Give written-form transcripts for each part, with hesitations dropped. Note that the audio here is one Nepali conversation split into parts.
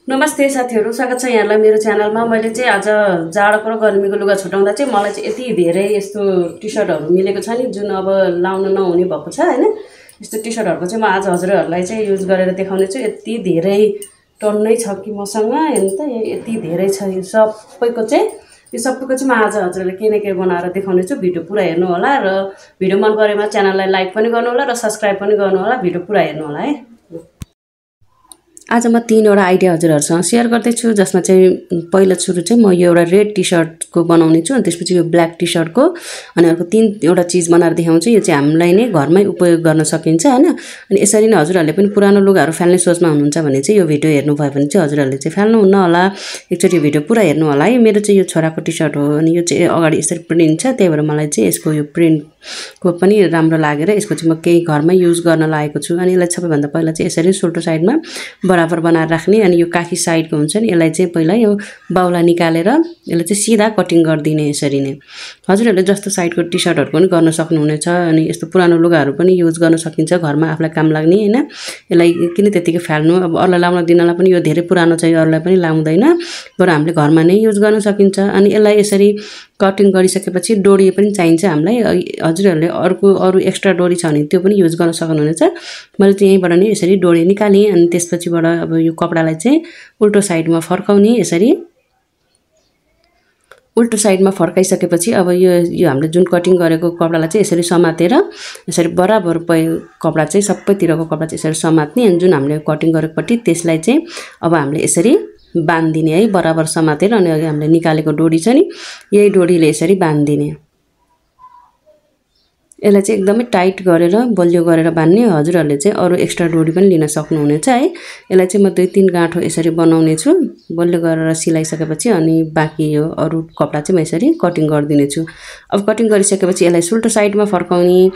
नमस्ते साथीहरु, स्वागत छ यहाँलाई मेरो च्यानलमा। मैले चाहिँ आज जाडोको र गर्मीको लुगा छुटाउँदा चाहिँ मलाई चाहिँ यति धेरै यस्तो टी-शर्टहरु मिलेको छ नि, जुन अब लाउन नहुने भएको छ हैन। यस्तो टी-शर्टहरुको चाहिँ म आज हजुरहरुलाई चाहिँ युज गरेर देखाउने छु। यति धेरै टन्नै छ कि मसँग, हेर्नु त यति धेरै छ। यो सबैको चाहिँ म आज हजुरहरुलाई के न के बनाएर देखाउने छु। भिडियो पुरा हेर्नु होला र भिडियो मन परेमा च्यानललाई लाइक पनि गर्नु होला र सब्स्क्राइब पनि गर्नु होला। भिडियो पुरा हेर्नु होला है। आज म 3 वटा आइडिया हजुरहरुसँग शेयर गर्दै छु, जसमा चाहिँ पहिलो सुरु चाहिँ म यो एउटा रेड टी-शर्ट को बनाउने छु, अनि त्यसपछि यो ब्ल्याक टी-शर्ट को, अनि अर्को 3 वटा चीज बनाएर देखाउँछु। यो चाहिँ हामीलाई नै घरमै उपयोग गर्न सकिन्छ हैन। अनि यसरी नै हजुरहरुले पनि पुरानो लुगाहरु फाल्ने सोचमा हुनुहुन्छ भने चाहिँ यो भिडियो हेर्नु भयो भने चाहिँ हजुरहरुले चाहिँ फाल्नु हुन्न होला। एकचोटी भिडियो पुरा हेर्नु होला है। मेरो चाहिँ यो छोराको टी-शर्ट हो, अनि यो चाहिँ अगाडि यसरी प्रिन्ट छ, त्यही भएर मलाई चाहिँ यसको यो प्रिन्ट को पनि राम्रो लागेर यसको चाहिँ म केही घरमै युज गर्न लागेको छु। अनि यसलाई सबैभन्दा पहिला चाहिँ यसरी सुल्टो साइडमा बराबर बनाएर राख्ने, अनि यो काखी साइडको हुन्छ नि, यसलाई चाहिँ पहिला यो बाउला निकालेर यसलाई चाहिँ सिधा कटिङ गर्दिने यसरी नै। हजुरहरुले जस्तो साइडको टी-शर्टहरु पनि गर्न सक्नुहुनेछ, अनि यस्तो पुरानो लुगाहरु पनि युज गर्न सकिन्छ घरमा आफुलाई काम लाग्ने हैन। यसलाई किन त्यतिकै फाल्नु, अब अरूलाई लाउन दिनलाई पनि यो धेरै पुरानो छ, अरूलाई पनि लाउँदैन, तर हामीले घरमा नै युज गर्न सकिन्छ। अनि यसलाई यसरी कटिङ गरिसकेपछि डोरी पनि चाहिन्छ हामीलाई। हजुरहरुले अरु एक्स्ट्रा डोरी छ भने त्यो पनि युज गर्न सक्नुहुनेछ। मैले चाहिँ यहीबाट नै यसरी डोरी निकालेँ, अनि त्यसपछिबाट अब यो कपडालाई चाहिँ उल्टो साइडमा फर्काउने। यसरी उल्टो साइडमा फर्काइसकेपछि अब यो हामीले जुन कटिङ गरेको कपडालाई चाहिँ यसरी समातेर यसरी बराबर कपडा चाहिँ सबैतिरको कपडा चाहिँ यसरी समात्ने, अनि जुन हामीले कटिङ गरेको पट्टि त्यसलाई चाहिँ अब हामीले यसरी बान्दिने है, बराबर समातेर। अनि अघि हामीले निकालेको डोरी छ नि, यही डोरीले यसरी बान्दिने। यसलाई चाहिँ एकदमै टाइट गरेर बलियो गरेर बान्ने। हजुरहरुले चाहिँ अरु एक्स्ट्रा डोरी पनि लिन सक्नुहुनेछ है। यसलाई चाहिँ म 2-3 गाँठो यसरी बनाउने छु, बलियो गरेर सिलाइसकेपछि। अनि बाँकी यो अरु कपडा चाहिँ म यसरी कटिङ गरिदिने छु। अब कटिङ गरिसकेपछि यसलाई सुल्टो साइडमा फर्काउने।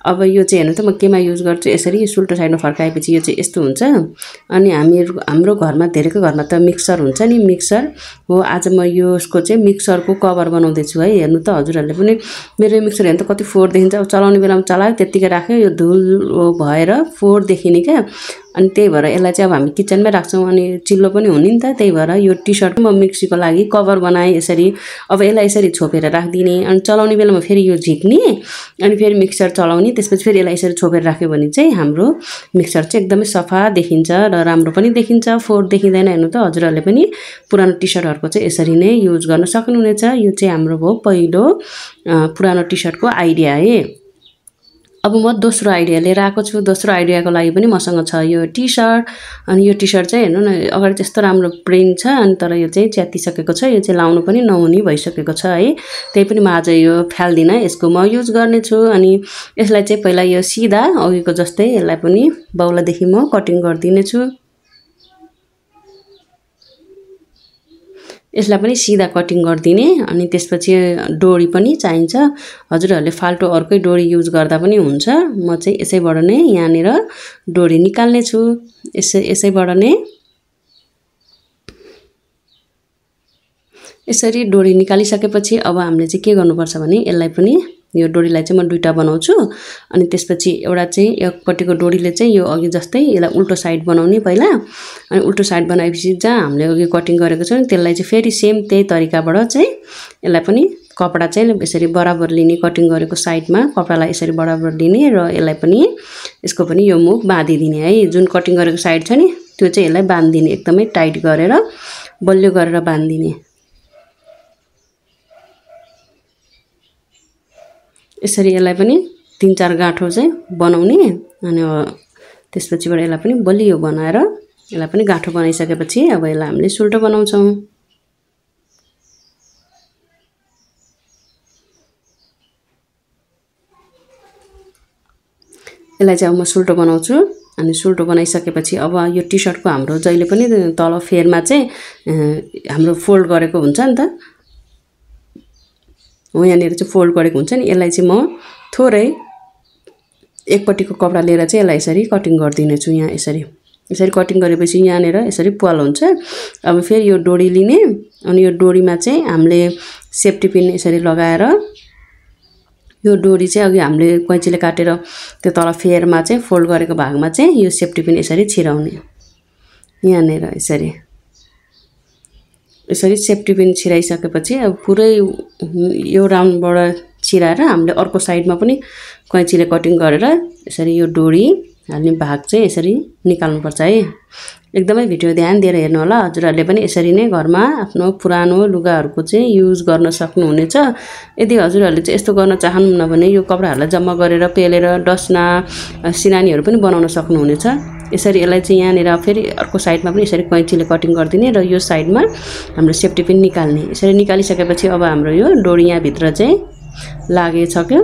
अब यो चाहिँ हेर्नु त म केमा युज गर्छु, यसरी सुल्टो साइडमा फर्काएपछि यो चाहिँ यस्तो हुन्छ। अनि हाम्रो घरमा धेरैको घरमा त मिक्सर हुन्छ नि, मिक्सर हो। आज म यसको चाहिँ मिक्सरको कभर बनाउँदै छु है। हेर्नु त हजुरहरुले पनि मेरो मिक्सर हेर्नु त कति फोहोर देखिन्छ। अब चलाउने बेलामा चलायो त्यतिकै राख्यो, यो धुल भएर फोहोर देखिने क्या। अनि त्यही भएर यसलाई चाहिँ अब हामी किचनमै राख्छौं, अनि चिल्लो पनि हुने नि त। त्यही भएर यो टी-शर्ट म मिक्सीको लागि कभर बनाएँ यसरी। अब यसलाई यसरी छोपेर राख्दिने, अनि चलाउने बेलामा फेरि यो झिक्ने, अनि फेरि मिक्सर चलाउने। त्यसपछि फेरि यसलाई यसरी छोपेर राख्यो भने चाहिँ हाम्रो मिक्सर चाहिँ एकदमै सफा देखिन्छ र राम्रो पनि देखिन्छ, फोहोर देखिँदैन। हेर्नु त हजुरहरुले पनि पुरानो टी-शर्टहरुको चाहिँ यसरी नै युज गर्न सक्नुहुनेछ। यो चाहिँ हाम्रो भयो पहिलो पुरानो टी-शर्टको आइडिया है। अब म दोस्रो आइडिया लिएर आएको छु। दोस्रो आइडियाको लागि पनि मसँग छ यो टी-शर्ट। अनि यो टी-शर्ट चाहिँ हेर्नु न, अगाडि त्यस्तो राम्रो प्रिन्ट छ, अनि तर यो चाहिँ च्यातिसकेको छ। यो चाहिँ लाउनु पनि नहुने भइसकेको छ है। त्यही पनि म आज यो फाल्दिन, यसको म युज गर्ने छु। अनि यसलाई चाहिँ पहिला यो सिधा अघिको जस्तै यसलाई पनि बाउलादेखि म कटिङ गर्दिने छु। यसलाई पनि सिधा कटिङ गर्दिने। अनि त्यसपछि डोरी पनि चाहिन्छ। हजुरहरुले फाल्टो अर्कै डोरी युज गर्दा पनि हुन्छ। म चाहिँ यसैबाट नै यहाँनिर डोरी निकाल्ने छु। यसैबाट नै यसरी डोरी निकालिसकेपछि अब हामीले चाहिँ के गर्नुपर्छ भने यसलाई पनि यो डोरीलाई चाहिँ म 2टा बनाउँछु। अनि त्यसपछि एउटा चाहिँ एकपट्टिको डोरीले चाहिँ यो अघि जस्तै यसलाई उल्टो साइड बनाउने पहिला। अनि उल्टो साइड बनाएपछि जहाँ हामीले अघि कटिङ गरेको छ नि त्यसलाई चाहिँ फेरि सेम त्यही तरिकाबाट चाहिँ यसलाई पनि कपडा चाहिँ यसरी बराबर लिने, कटिङ गरेको साइडमा कपडालाई यसरी बराबर लिने र यसलाई पनि यसको पनि यो मुख बाँधिदिने है। जुन कटिङ गरेको साइड छ नि त्यो चाहिँ यसलाई बाँधिदिने, एकदमै टाइट गरेर बलियो गरेर बाँधिदिने। यसरी यसलाई पनि 3-4 गाँठो चाहिँ बनाउने। अनि त्यसपछिबाट यसलाई पनि बलियो बनाएर यसलाई पनि गाँठो बनाइसकेपछि अब यसलाई हामीले सुल्टो बनाउँछौं। यसलाई चाहिँ अब म सुल्टो बनाउँछु। अनि सुल्टो बनाइसकेपछि अब यो टी-शर्टको हाम्रो जहिले पनि तल फेरमा चाहिँ हाम्रो फोल्ड गरेको हुन्छ नि त, हो यहाँनिर चाहिँ फोल्ड गरेको हुन्छ नि। यसलाई चाहिँ म थोरै एकपट्टिको कपडा लिएर चाहिँ यसलाई यसरी कटिङ गर्दिने छु। यहाँ यसरी कटिङ गरेपछि यहाँनिर यसरी प्वाल हुन्छ। अब फेरि यो डोरी लिने, अनि यो डोरीमा चाहिँ हामीले सेफ्टी पिन यसरी लगाएर यो डोरी चाहिँ अघि हामीले कैंचीले काटेर त्यो तल फेरमा चाहिँ फोल्ड गरेको भागमा चाहिँ यो सेफ्टी पिन यसरी छिराउने। यहाँनिर यसरी यसरी सेफ्टी पिन छिराइसकेपछि अब पुरै यो राउन्डबाट छिराएर हामीले अर्को साइडमा पनि कैँचीले कटिङ गरेर यसरी यो डोरी हाल्ने भाग चाहिँ यसरी निकाल्नुपर्छ है। एकदमै भिडियो ध्यान दिएर हेर्नु होला। हजुरहरूले पनि यसरी नै घरमा आफ्नो पुरानो लुगाहरूको चाहिँ युज गर्न सक्नुहुनेछ। यदि हजुरहरूले चाहिँ यस्तो गर्न चाहनुहुन्न भने यो कपडाहरूलाई जम्मा गरेर पेलेर डस्ना सिरानीहरू पनि बनाउन सक्नुहुनेछ। यसरी यसलाई चाहिँ यहाँनिर फेरि अर्को साइडमा पनि यसरी कैँचीले कटिङ गरिदिने र यो साइडमा हाम्रो सेफ्टी पिन निकाल्ने। यसरी निकालिसकेपछि अब हाम्रो यो डोरी यहाँभित्र चाहिँ लागेसक्यो।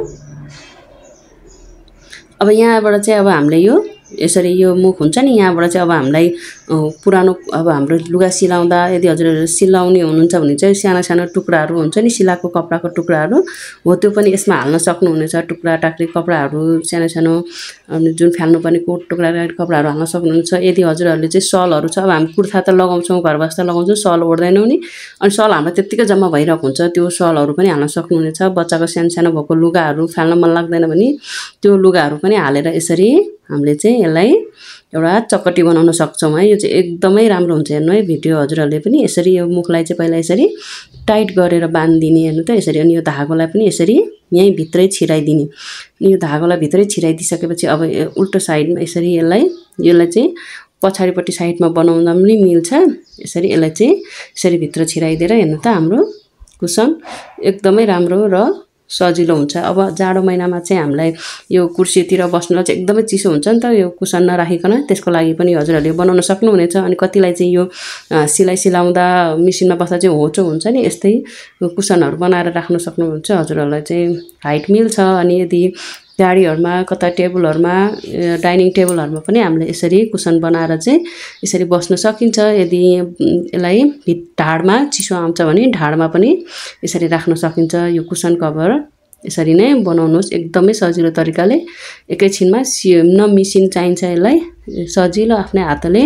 अब यहाँबाट चाहिँ अब हामीले यो यसरी यो मुख हुन्छ नि, यहाँबाट चाहिँ अब हामीलाई पुरानो अब हाम्रो लुगा सिलाउँदा यदि हजुरहरू सिलाउने हुनुहुन्छ भने चाहिँ साना साना टुक्राहरू हुन्छ नि, सिलाएको कपडाको टुक्राहरू हो, त्यो पनि यसमा हाल्न सक्नुहुनेछ। टुक्रा टाक्री कपडाहरू सानो सानो जुन फाल्नुपर्ने कोट टुक्रा कपडाहरू हाल्न सक्नुहुन्छ। यदि हजुरहरूले चाहिँ सलहरू छ, अब हामी कुर्ता त लगाउँछौँ, घर बस्दा लगाउँछौँ, सल ओढ्दैनौँ नि, अनि सल हाम्रो त्यत्तिकै जम्मा भइरहेको हुन्छ, त्यो सलहरू पनि हाल्न सक्नुहुनेछ। बच्चाको सानो सानो भएको लुगाहरू फाल्न मन लाग्दैन भने त्यो लुगाहरू पनि हालेर यसरी हामीले चाहिँ यसलाई एउटा चकटी बनाउन सक्छौँ है। यो चाहिँ एकदमै राम्रो हुन्छ, हेर्नु है भिडियो हजुरहरूले पनि। यसरी यो मुखलाई चाहिँ पहिला यसरी टाइट गरेर बाँधिदिने, हेर्नु त यसरी। अनि यो धागोलाई पनि यसरी यहीँ भित्रै छिराइदिने। अनि यो धागोलाई भित्रै छिराइदिइसकेपछि अब उल्टो साइडमा यसरी यसलाई चाहिँ पछाडिपट्टि साइडमा बनाउँदा पनि मिल्छ। यसरी यसलाई चाहिँ यसरी भित्र छिराइदिएर हेर्नु त हाम्रो कुसन एकदमै राम्रो र सजिलो हुन्छ। अब जाडो महिनामा चाहिँ हामीलाई यो कुर्सीतिर बस्नलाई चाहिँ एकदमै चिसो हुन्छ नि त, यो कुसन नराखिकन, त्यसको लागि पनि हजुरहरूले बनाउन सक्नुहुनेछ। अनि कतिलाई चाहिँ यो सिलाइ सिलाउँदा मिसिनमा बस्दा चाहिँ होचो हुन्छ नि, यस्तै कुसनहरू बनाएर राख्न सक्नुहुन्छ। हजुरहरूलाई चाहिँ हाइट मिल्छ। अनि यदि गाडीहरूमा कता टेबलहरूमा डाइनिङ टेबलहरूमा पनि हामीले यसरी कुसन बनाएर चाहिँ यसरी बस्न सकिन्छ। यदि यसलाई ढाडमा चिसो आउँछ भने ढाडमा पनि यसरी राख्न सकिन्छ। यो कुसन कभर यसरी नै बनाउनुहोस् एकदमै सजिलो तरिकाले। एकैछिनमा न मिसिन चाहिन्छ, यसलाई सजिलो आफ्नै हातले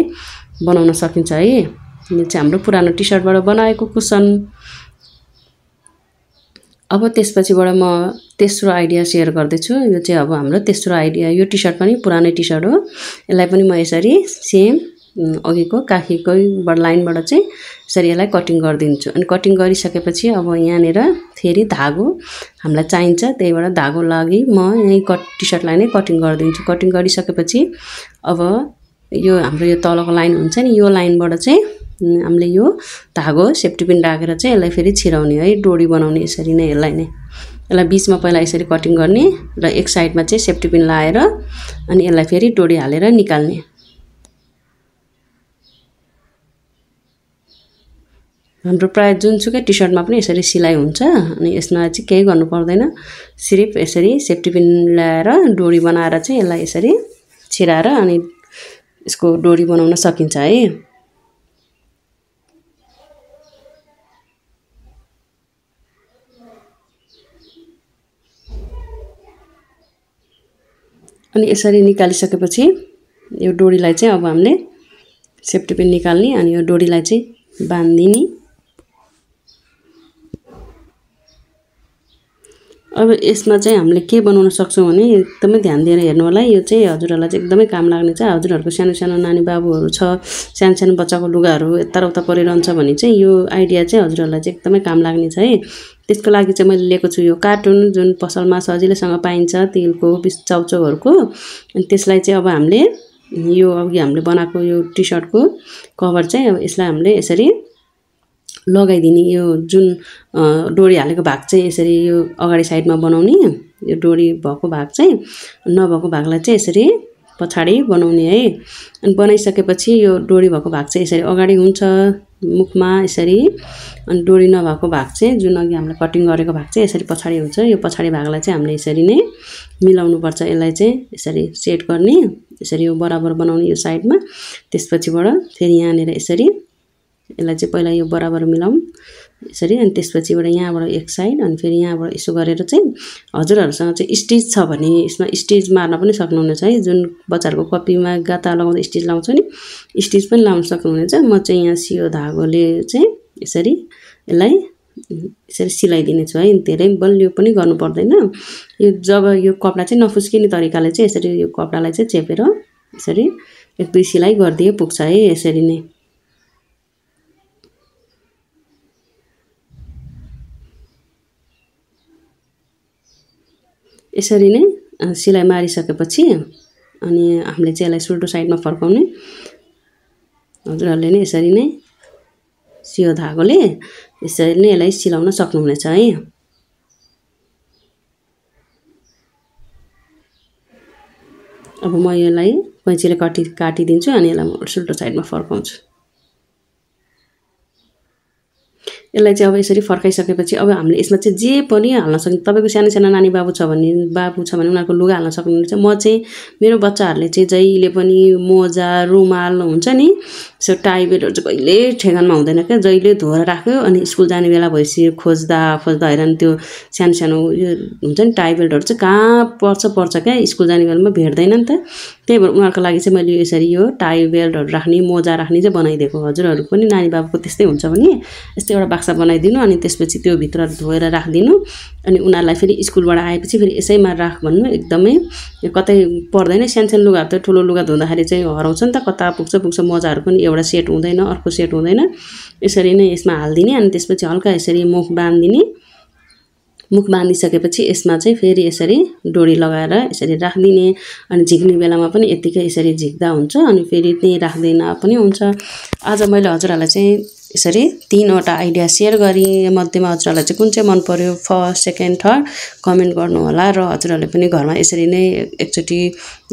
बनाउन सकिन्छ है। यो चाहिँ हाम्रो पुरानो टी सर्टबाट बनाएको कुसन। अब त्यसपछिबाट म तेस्रो आइडिया सेयर गर्दैछु। यो चाहिँ अब हाम्रो तेस्रो आइडिया, यो टी सर्ट पनि पुरानै टी सर्ट हो। यसलाई पनि म यसरी सेम अघिको काखीको लाइनबाट चाहिँ यसरी यसलाई कटिङ गरिदिन्छु। अनि कटिङ गरिसकेपछि अब यहाँनिर फेरि धागो हामीलाई चाहिन्छ, त्यहीबाट धागो लागि म यहीँ टी सर्टलाई नै कटिङ गरिदिन्छु। कटिङ गरिसकेपछि अब यो हाम्रो यो तलको लाइन हुन्छ नि, यो लाइनबाट चाहिँ हामीले यो धागो सेफ्टी पिन राखेर चाहिँ यसलाई फेरि छिराउने है, डोरी बनाउने। यसरी नै यसलाई बिचमा पहिला यसरी कटिङ गर्ने र एक साइडमा चाहिँ सेफ्टी पिन लाएर अनि यसलाई फेरि डोरी हालेर निकाल्ने। हाम्रो प्रायः जुनसुकै टी सर्टमा पनि यसरी सिलाइ हुन्छ। अनि यसमा चाहिँ केही गर्नु पर्दैन, सिर्फ यसरी सेफ्टी पिन ल्याएर डोरी बनाएर चाहिँ यसलाई यसरी छिराएर अनि यसको डोरी बनाउन सकिन्छ है। अनि यसरी निकालिसकेपछि यो डोरीलाई चाहिँ अब हामीले सेफ्टी पिन निकाल्ने अनि यो डोरीलाई चाहिँ बाँधिदिने। अब यसमा चाहिँ हामीले के बनाउन सक्छौँ भने एकदमै ध्यान दिएर हेर्नु होला। यो चाहिँ हजुरहरूलाई चाहिँ एकदमै काम लाग्ने छ। हजुरहरूको सानो सानो नानी बाबुहरू छ, सानो सानो बच्चाको लुगाहरू यताउता परिरहन्छ भने चाहिँ यो आइडिया चाहिँ हजुरहरूलाई चाहिँ एकदमै काम लाग्ने छ है। त्यसको लागि चाहिँ मैले लिएको छु यो कार्टुन, जुन पसलमा सजिलैसँग पाइन्छ तेलको चाउचाउहरूको। अनि त्यसलाई चाहिँ अब हामीले यो अघि हामीले बनाएको यो टी सर्टको कभर चाहिँ अब यसलाई हामीले यसरी लगाइदिने। यो जुन डोरी हालेको भाग चाहिँ यसरी यो अगाडि साइडमा बनाउने, यो डोरी भएको भाग चाहिँ नभएको भागलाई चाहिँ यसरी पछाडि बनाउने है। अनि बनाइसकेपछि यो डोरी भएको भाग चाहिँ यसरी अगाडि हुन्छ मुखमा यसरी, अनि डोरी नभएको भाग चाहिँ जुन अघि हामीले कटिङ गरेको भाग चाहिँ यसरी पछाडि हुन्छ। यो पछाडि भागलाई चाहिँ हामीले यसरी नै मिलाउनुपर्छ। यसलाई चाहिँ यसरी सेट गर्ने, यसरी यो बराबर बनाउने यो साइडमा। त्यसपछिबाट फेरि यहाँनिर यसरी यसलाई चाहिँ पहिला यो बराबर मिलाउँ यसरी, अनि त्यसपछिबाट यहाँबाट एक साइड अनि फेरि यहाँबाट यसो गरेर चाहिँ हजुरहरूसँग चाहिँ स्टिच छ भने यसमा स्टिच मार्न पनि सक्नुहुनेछ है। जुन बच्चाहरूको कपीमा गाता लगाउँदा स्टिच लाउँछ नि, स्टिच पनि लाउन सक्नुहुनेछ। म चाहिँ यहाँ सियो धागोले चाहिँ यसरी यसलाई यसरी सिलाइदिने छु है। धेरै बलियो पनि गर्नु पर्दैन। यो जब यो कपडा चाहिँ नफुस्किने तरिकाले चाहिँ यसरी यो कपडालाई चाहिँ चेपेर यसरी एक दुई सिलाइ गरिदिए पुग्छ है। यसरी नै यसरी नै सिलाइ मारिसकेपछि अनि हामीले चाहिँ यसलाई सुल्टो साइडमा फर्काउने। हजुरहरूले नै यसरी नै सियो धागोले यसरी नै यसलाई सिलाउन सक्नुहुनेछ है। अब म यसलाई कैँचीले काटिदिन्छु अनि यसलाई म सुल्टो साइडमा फर्काउँछु। यसलाई चाहिँ अब यसरी फर्काइसकेपछि अब हामीले यसमा चाहिँ जे पनि हाल्न सक्ने। तपाईँको सानो सानो नानी बाबु छ भने उनीहरूको लुगा हाल्न सक्नुहुन्छ। म चाहिँ मेरो बच्चाहरूले चाहिँ जहिले पनि मोजा रुमाल हुन्छ नि सो टाइबेलहरू चाहिँ कहिले ठेगानमा हुँदैन क्या। जहिले धोएर राख्यो अनि स्कुल जाने बेला भएपछि खोज्दा हैरान त्यो सानो सानो उयो हुन्छ नि टाइबेलहरू चाहिँ कहाँ पर्छ क्या, स्कुल जाने बेलामा भेट्दैन नि त। त्यही भएर उनीहरूको लागि चाहिँ मैले यसरी यो टाइबेलहरू राख्ने मोजा राख्ने चाहिँ बनाइदिएको। हजुरहरू पनि नानी बाबुको त्यस्तै हुन्छ भने यस्तै एउटा बाक्सा बनाइदिनु अनि त्यसपछि त्यो भित्र धोएर राखिदिनु अनि उनीहरूलाई फेरि स्कुलबाट आएपछि फेरि यसैमा राख भन्नु। एकदमै कतै पर्दैन। सानो लुगाहरू त ठुलो लुगा धुँदाखेरि चाहिँ हराउँछ नि त, कता पुग्छ मोजाहरू पनि एउटा सेट हुँदैन अर्को सेट हुँदैन। यसरी नै यसमा हालिदिने अनि त्यसपछि हल्का यसरी मुख बाँधिदिने। मुख बाँधिसकेपछि यसमा चाहिँ फेरि यसरी डोरी लगाएर यसरी राखिदिने अनि झिक्ने बेलामा पनि यतिकै यसरी झिक्दा हुन्छ अनि फेरि त्यही राख्दैन पनि हुन्छ। आज मैले हजुरहरूलाई चाहिँ यसरी 3वटा आइडिया सेयर गरेँ। मध्येमा हजुरहरूलाई चाहिँ कुन चाहिँ मन पर्यो, फर्स्ट सेकेन्ड थर्ड कमेन्ट गर्नु होला र हजुरहरूले पनि घरमा यसरी नै एकचोटि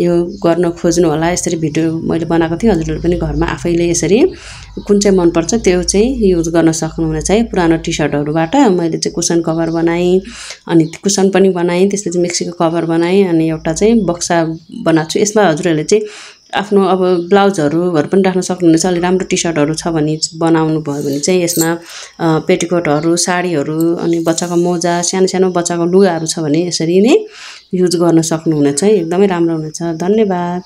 यो गर्न खोज्नु होला। यसरी भिडियो मैले बनाएको थिएँ, हजुरहरूले पनि घरमा आफैले यसरी कुन चाहिँ मनपर्छ त्यो चाहिँ युज गर्न सक्नुहुनेछ है। पुरानो टी सर्टहरूबाट मैले चाहिँ कुसन कभर बनाएँ अनि कुसन पनि बनाएँ, त्यसपछि मिक्सीको कभर बनाएँ अनि एउटा चाहिँ बक्सा बनाएको छु। यसमा हजुरहरूले चाहिँ आफ्नो अब ब्लाउजहरू पनि राख्न सक्नुहुनेछ। अलि राम्रो टी सर्टहरू छ भने बनाउनु भयो भने चाहिँ यसमा पेटिकोटहरू साडीहरू अनि बच्चाको मोजा सानो बच्चाको लुगाहरू छ भने यसरी नै युज गर्न सक्नुहुनेछ है। एकदमै राम्रो हुनेछ। धन्यवाद।